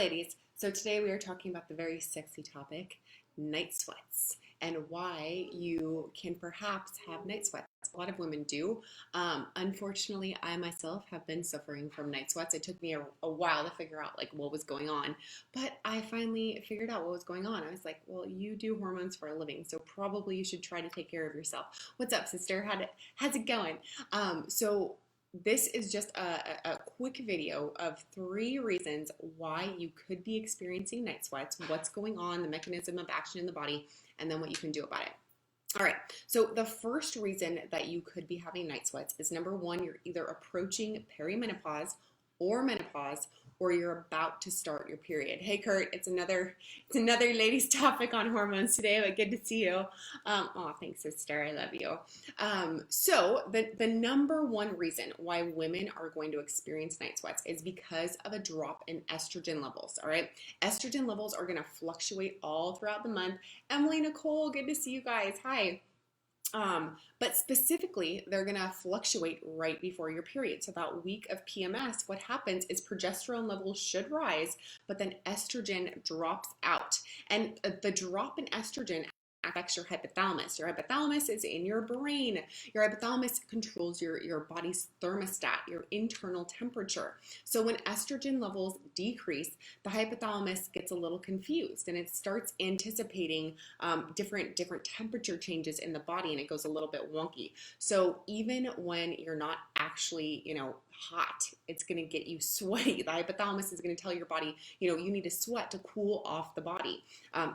ladies. So today we are talking about the very sexy topic, night sweats, and why you can perhaps have night sweats. A lot of women do. Unfortunately, I myself have been suffering from night sweats. It took me a while to figure out like what was going on, but I finally figured out what was going on. I was like, well, you do hormones for a living, so probably you should try to take care of yourself. What's up, sister? How's it going? So this is just a quick video of 3 reasons why you could be experiencing night sweats, what's going on, the mechanism of action in the body, and then what you can do about it. All right, so the first reason that you could be having night sweats is number 1, you're either approaching perimenopause or menopause, or you're about to start your period. Hey Kurt, it's another ladies topic on hormones today, but good to see you. Oh, thanks sister, I love you. So the number 1 reason why women are going to experience night sweats is because of a drop in estrogen levels, all right? Estrogen levels are gonna fluctuate all throughout the month. Emily, Nicole, good to see you guys, hi. But specifically, they're going to fluctuate right before your period. So that week of PMS, what happens is progesterone levels should rise, but then estrogen drops out. And the drop in estrogen affects your hypothalamus. Your hypothalamus is in your brain. Your hypothalamus controls your body's thermostat, your internal temperature. So when estrogen levels decrease, the hypothalamus gets a little confused and it starts anticipating different temperature changes in the body, and it goes a little bit wonky. So even when you're not actually, hot, it's going to get you sweaty. The hypothalamus is going to tell your body, you need to sweat to cool off the body,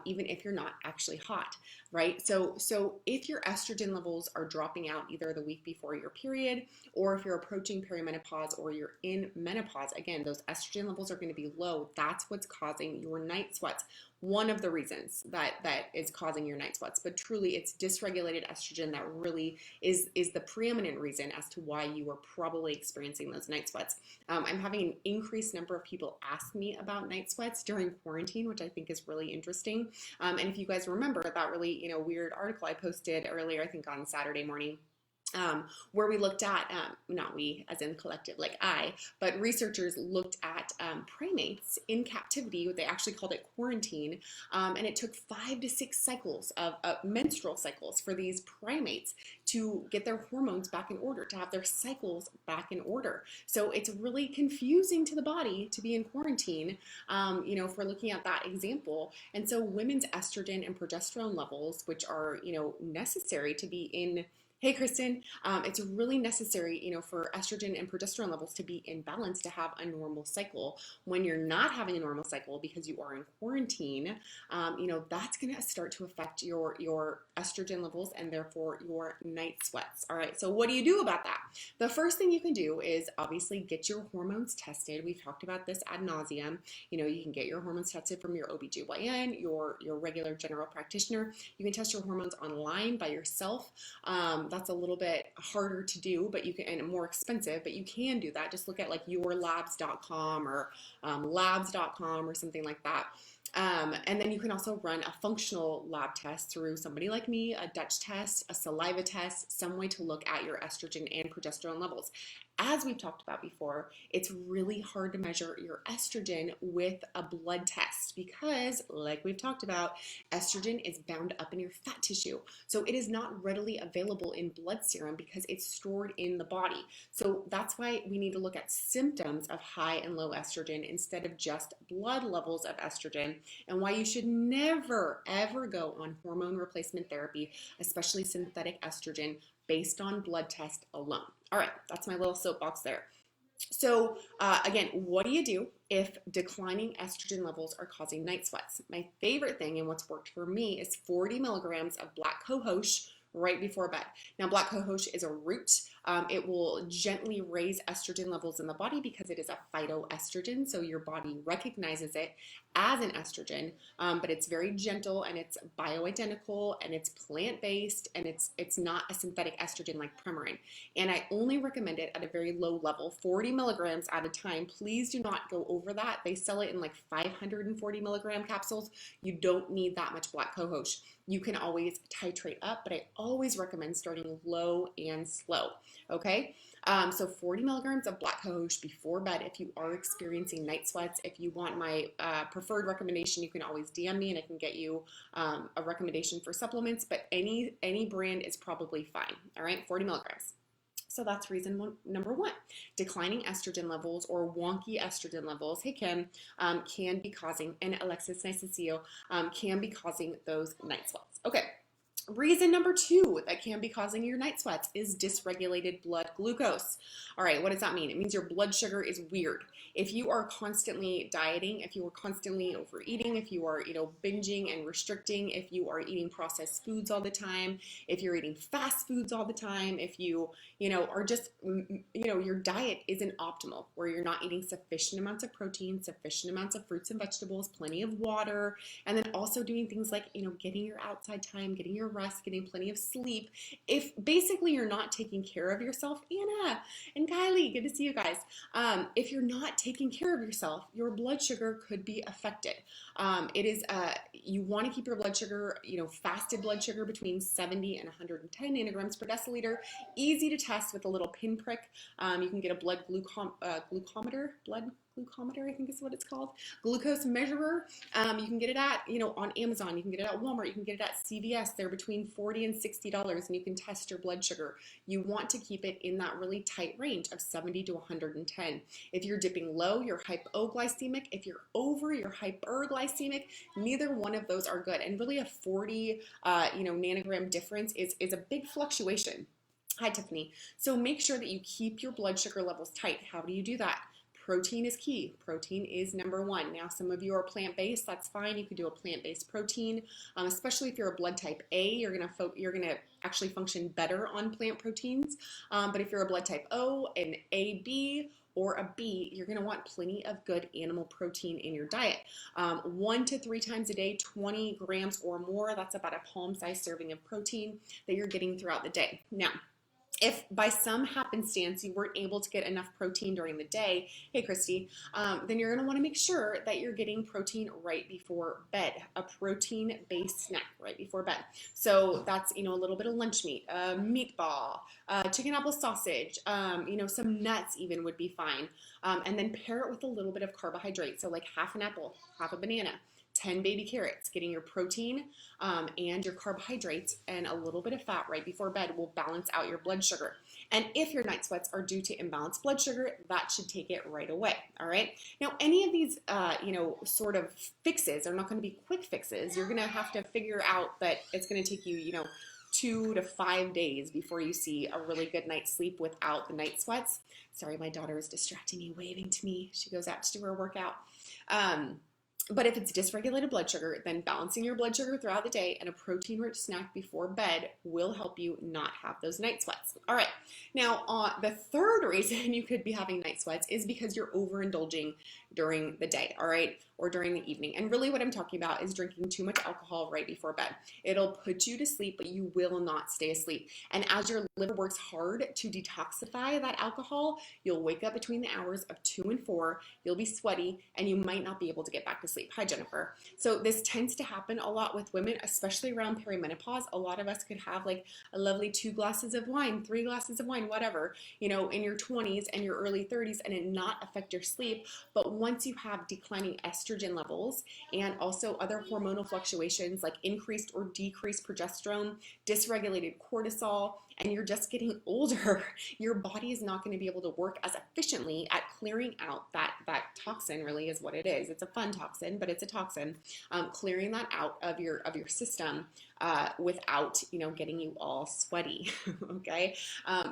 even if you're not actually hot, right? So if your estrogen levels are dropping out either the week before your period, or if you're approaching perimenopause or you're in menopause, again, those estrogen levels are going to be low. That's what's causing your night sweats. One of the reasons that is causing your night sweats, but truly it's dysregulated estrogen that really is the preeminent reason as to why you are probably experiencing those night sweats. I'm having an increased number of people ask me about night sweats during quarantine, which I think is really interesting. And if you guys remember that really, weird article I posted earlier, I think on Saturday morning, where we looked at, not we as in collective, like I, but researchers looked at primates in captivity. They actually called it quarantine, and it took 5 to 6 cycles of menstrual cycles for these primates to get their hormones back in order, to have their cycles back in order. So it's really confusing to the body to be in quarantine, if we're looking at that example. And so women's estrogen and progesterone levels, which are, necessary to be in. Hey, Kristen, it's really necessary, for estrogen and progesterone levels to be in balance to have a normal cycle. When you're not having a normal cycle because you are in quarantine, that's going to start to affect your estrogen levels and therefore your night sweats. All right, so what do you do about that? The first thing you can do is obviously get your hormones tested. We've talked about this ad nauseum. You can get your hormones tested from your OBGYN, your regular general practitioner. You can test your hormones online by yourself. That's a little bit harder to do, but you can, and more expensive, but you can do that. Just look at like yourlabs.com or labs.com or something like that. And then you can also run a functional lab test through somebody like me, a Dutch test, a saliva test, some way to look at your estrogen and progesterone levels. As we've talked about before, it's really hard to measure your estrogen with a blood test because, like we've talked about, estrogen is bound up in your fat tissue. So it is not readily available in blood serum because it's stored in the body. So that's why we need to look at symptoms of high and low estrogen instead of just blood levels of estrogen, and why you should never, ever go on hormone replacement therapy, especially synthetic estrogen, based on blood test alone. All right, that's my little soapbox there. So again, what do you do if declining estrogen levels are causing night sweats? My favorite thing and what's worked for me is 40 milligrams of black cohosh right before bed. Now, black cohosh is a root. It will gently raise estrogen levels in the body because it is a phytoestrogen, so your body recognizes it as an estrogen, but it's very gentle and it's bioidentical and it's plant-based and it's not a synthetic estrogen like Premarin. And I only recommend it at a very low level, 40 milligrams at a time. Please do not go over that. They sell it in like 540 milligram capsules. You don't need that much black cohosh. You can always titrate up, but I always recommend starting low and slow, okay? So 40 milligrams of black cohosh before bed if you are experiencing night sweats. If you want my preferred recommendation, you can always DM me and I can get you a recommendation for supplements, but any brand is probably fine, all right? 40 milligrams. So that's reason number one. Declining estrogen levels or wonky estrogen levels, hey Kim, can be causing, and Alexis, nice to see you, can be causing those night sweats. Okay. Reason number two that can be causing your night sweats is dysregulated blood glucose. All right, what does that mean? It means your blood sugar is weird. If you are constantly dieting, if you are constantly overeating, if you are, binging and restricting, if you are eating processed foods all the time, if you're eating fast foods all the time, if you, are just, your diet isn't optimal, where you're not eating sufficient amounts of protein, sufficient amounts of fruits and vegetables, plenty of water, and then also doing things like, getting your outside time, getting your rest, getting plenty of sleep. If basically you're not taking care of yourself, Anna and Kylie, good to see you guys. If you're not taking care of yourself, your blood sugar could be affected. You want to keep your blood sugar, fasted blood sugar between 70 and 110 nanograms per deciliter. Easy to test with a little pinprick. You can get a blood glucometer, I think is what it's called. Glucose measurer. You can get it at, on Amazon. You can get it at Walmart. You can get it at CVS. They're between $40 and $60, and you can test your blood sugar. You want to keep it in that really tight range of 70 to 110. If you're dipping low, you're hypoglycemic. If you're over, you're hyperglycemic. Neither one of those are good. And really a 40, nanogram difference is a big fluctuation. Hi, Tiffany. So make sure that you keep your blood sugar levels tight. How do you do that? Protein is key. Protein is number one. Now, some of you are plant-based. That's fine. You could do a plant-based protein, especially if you're a blood type A. You're gonna actually function better on plant proteins. But if you're a blood type O, an AB, or a B, you're going to want plenty of good animal protein in your diet. 1 to 3 times a day, 20 grams or more. That's about a palm-sized serving of protein that you're getting throughout the day. Now, if by some happenstance you weren't able to get enough protein during the day, hey Christy, then you're gonna wanna make sure that you're getting protein right before bed, a protein-based snack right before bed. So that's, a little bit of lunch meat, a meatball, chicken apple sausage, some nuts even would be fine. And then pair it with a little bit of carbohydrate. So like half an apple, half a banana, 10 baby carrots. Getting your protein and your carbohydrates and a little bit of fat right before bed will balance out your blood sugar. And if your night sweats are due to imbalanced blood sugar, that should take it right away, all right? Now, any of these, sort of fixes are not going to be quick fixes. You're going to have to figure out that it's going to take you, 2 to 5 days before you see a really good night's sleep without the night sweats. Sorry, my daughter is distracting me, waving to me. She goes out to do her workout. But if it's dysregulated blood sugar, then balancing your blood sugar throughout the day and a protein-rich snack before bed will help you not have those night sweats. All right. Now, the third reason you could be having night sweats is because you're overindulging during the day, all right, or during the evening. And really what I'm talking about is drinking too much alcohol right before bed. It'll put you to sleep, but you will not stay asleep. And as your liver works hard to detoxify that alcohol, you'll wake up between the hours of 2 and 4, you'll be sweaty, and you might not be able to get back to sleep. Hi, Jennifer. So this tends to happen a lot with women, especially around perimenopause. A lot of us could have like a lovely 2 glasses of wine, 3 glasses of wine, whatever, in your 20s and your early 30s, and it not affect your sleep. But once you have declining estrogen levels and also other hormonal fluctuations like increased or decreased progesterone, dysregulated cortisol, and you're just getting older, your body is not going to be able to work as efficiently at clearing out that toxin. Really is what it is. It's a fun toxin, but it's a toxin. Clearing that out of your system without getting you all sweaty. Okay,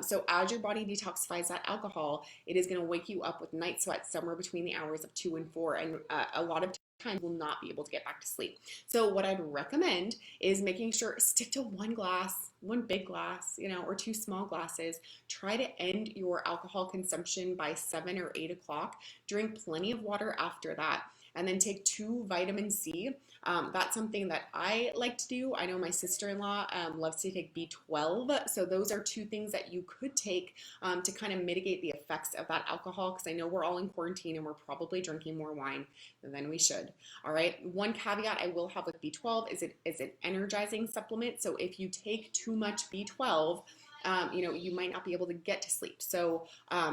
so as your body detoxifies that alcohol, it is going to wake you up with night sweats somewhere between the hours of 2 and 4, and a lot of times will not be able to get back to sleep. So what I'd recommend is making sure stick to 1 glass, 1 big glass, or 2 small glasses. Try to end your alcohol consumption by 7 or 8 o'clock. Drink plenty of water after that. and then take 2 vitamin C. That's something that I like to do. I know my sister-in-law loves to take B12. So those are 2 things that you could take to kind of mitigate the effects of that alcohol, because I know we're all in quarantine and we're probably drinking more wine than we should. All right. One caveat I will have with B12 is it is an energizing supplement. So if you take too much B12, you might not be able to get to sleep. So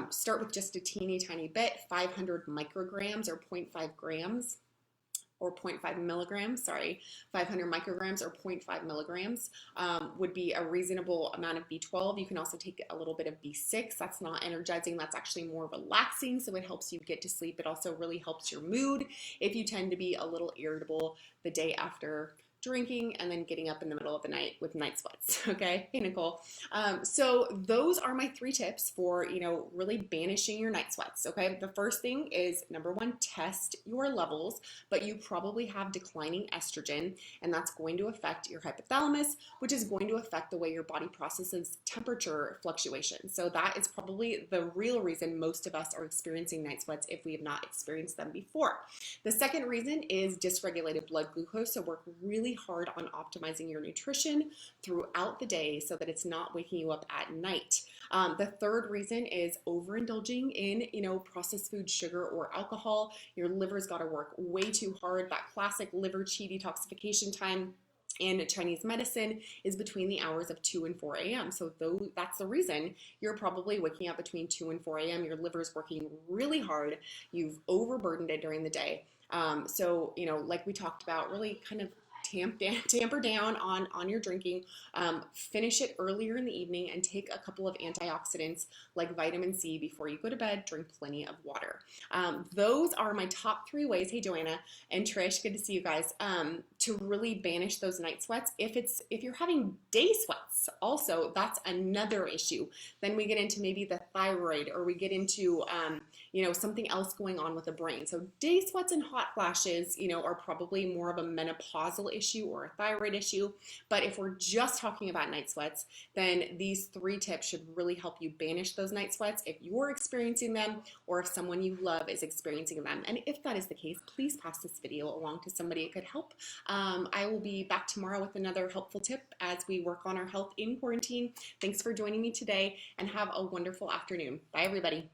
start with just a teeny tiny bit, 500 micrograms or zero point 0.5 grams or zero point 0.5 milligrams, sorry, 500 micrograms or zero point 0.5 milligrams would be a reasonable amount of B12. You can also take a little bit of B6. That's not energizing. That's actually more relaxing. So it helps you get to sleep. It also really helps your mood if you tend to be a little irritable the day after drinking and then getting up in the middle of the night with night sweats. Okay. Hey, Nicole. So those are my 3 tips for, really banishing your night sweats. Okay. The first thing is, number 1, test your levels, but you probably have declining estrogen, and that's going to affect your hypothalamus, which is going to affect the way your body processes temperature fluctuations. So that is probably the real reason most of us are experiencing night sweats if we have not experienced them before. The second reason is dysregulated blood glucose. So work really hard on optimizing your nutrition throughout the day so that it's not waking you up at night. The third reason is overindulging in, processed food, sugar, or alcohol. Your liver's got to work way too hard. That classic liver qi detoxification time in Chinese medicine is between the hours of 2 and 4 a.m. So that's the reason you're probably waking up between 2 and 4 a.m. Your liver's working really hard. You've overburdened it during the day. Like we talked about, really kind of tamper down on your drinking, finish it earlier in the evening, and take a couple of antioxidants like vitamin C before you go to bed. Drink plenty of water. Those are my top 3 ways. Hey, Joanna and Trish, good to see you guys. To really banish those night sweats. If you're having day sweats, also that's another issue. Then we get into maybe the thyroid, or we get into something else going on with the brain. So day sweats and hot flashes, are probably more of a menopausal issue or a thyroid issue. But if we're just talking about night sweats, then these 3 tips should really help you banish those night sweats if you're experiencing them or if someone you love is experiencing them. And if that is the case, please pass this video along to somebody it could help. I will be back tomorrow with another helpful tip as we work on our health in quarantine. Thanks for joining me today, and have a wonderful afternoon. Bye, everybody.